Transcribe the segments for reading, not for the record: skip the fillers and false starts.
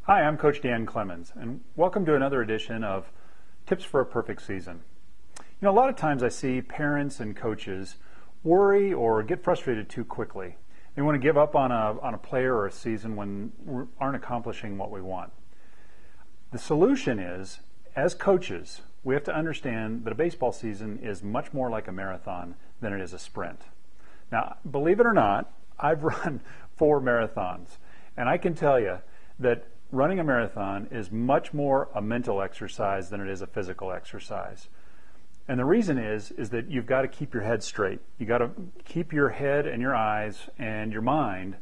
Hi, I'm Coach CoachClemens, and welcome to another edition of Tips for a Perfect Season. A lot of times I see parents and coaches worry or get frustrated too quickly. They want to give up on a player or a season when we aren't accomplishing what we want. The solution is, as coaches, we have to understand that a baseball season is much more like a marathon than it is a sprint. Now, believe it or not, I've run 4 marathons, and I can tell you that running a marathon is much more a mental exercise than it is a physical exercise. And the reason is that you've got to keep your head straight. You've got to keep your head and your eyes and your mind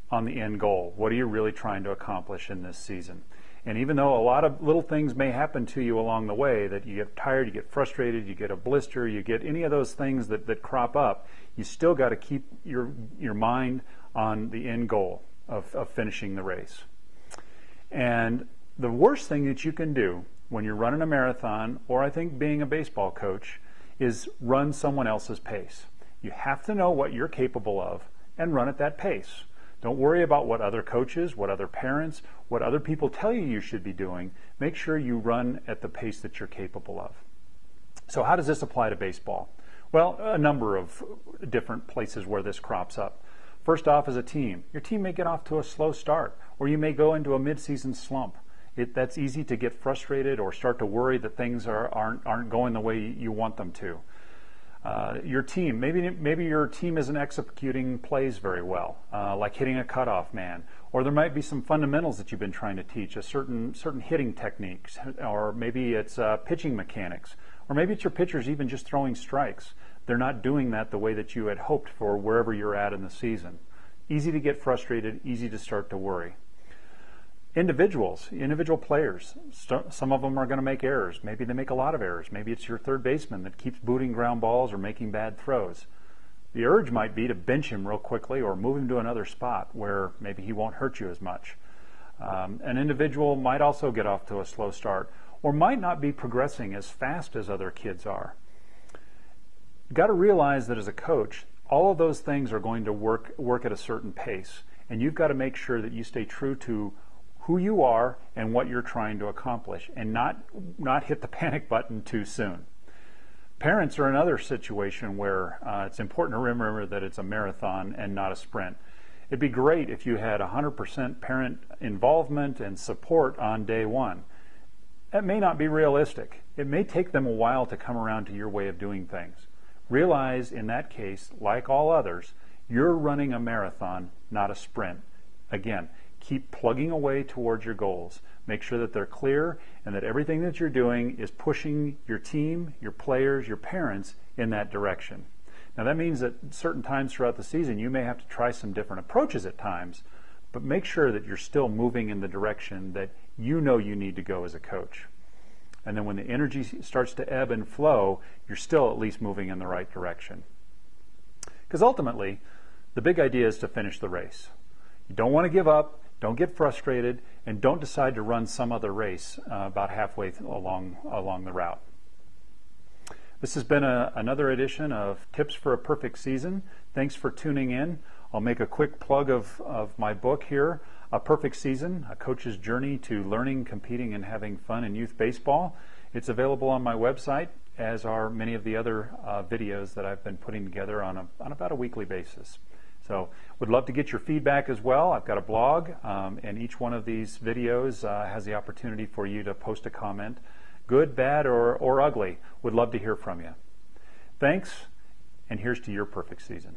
on the end goal. What are you really trying to accomplish in this season? And even though a lot of little things may happen to you along the way, that you get tired, you get frustrated, you get a blister, you get any of those things that crop up, you still got to keep your mind on the end goal of finishing the race. And the worst thing that you can do when you're running a marathon, or I think being a baseball coach, is run someone else's pace. You have to know what you're capable of and run at that pace. Don't worry about what other coaches, what other parents, what other people tell you should be doing. Make sure you run at the pace that you're capable of. So how does this apply to baseball? Well, a number of different places where this crops up. First off, as a team, your team may get off to a slow start, or you may go into a mid-season slump. That's easy to get frustrated or start to worry that things aren't going the way you want them to. Your team, maybe your team isn't executing plays very well, like hitting a cutoff man, or there might be some fundamentals that you've been trying to teach, a certain hitting techniques, or maybe it's pitching mechanics, or maybe it's your pitchers even just throwing strikes. They're not doing that the way that you had hoped for wherever you're at in the season. Easy to get frustrated, easy to start to worry. Individual players, some of them are going to make errors. Maybe they make a lot of errors. Maybe it's your third baseman that keeps booting ground balls or making bad throws. The urge might be to bench him real quickly or move him to another spot where maybe he won't hurt you as much. An individual might also get off to a slow start or might not be progressing as fast as other kids are. You've got to realize that as a coach, all of those things are going to work at a certain pace, and you've got to make sure that you stay true to who you are and what you're trying to accomplish, and not hit the panic button too soon. Parents are another situation where it's important to remember that it's a marathon and not a sprint. It'd be great if you had 100% parent involvement and support on day one. That may not be realistic. It may take them a while to come around to your way of doing things. Realize in that case, like all others, you're running a marathon, not a sprint. Again, keep plugging away towards your goals. Make sure that they're clear and that everything that you're doing is pushing your team, your players, your parents in that direction. Now that means that certain times throughout the season you may have to try some different approaches at times, but make sure that you're still moving in the direction that you know you need to go as a coach. And then when the energy starts to ebb and flow, you're still at least moving in the right direction. Because ultimately, the big idea is to finish the race. You don't want to give up, don't get frustrated, and don't decide to run some other race about halfway along the route. This has been another edition of Tips for a Perfect Season. Thanks for tuning in. I'll make a quick plug of my book here, A Perfect Season, A Coach's Journey to Learning, Competing, and Having Fun in Youth Baseball. It's available on my website, as are many of the other videos that I've been putting together on about a weekly basis. So would love to get your feedback as well. I've got a blog, and each one of these videos has the opportunity for you to post a comment, good, bad, or ugly. Would love to hear from you. Thanks, and here's to your perfect season.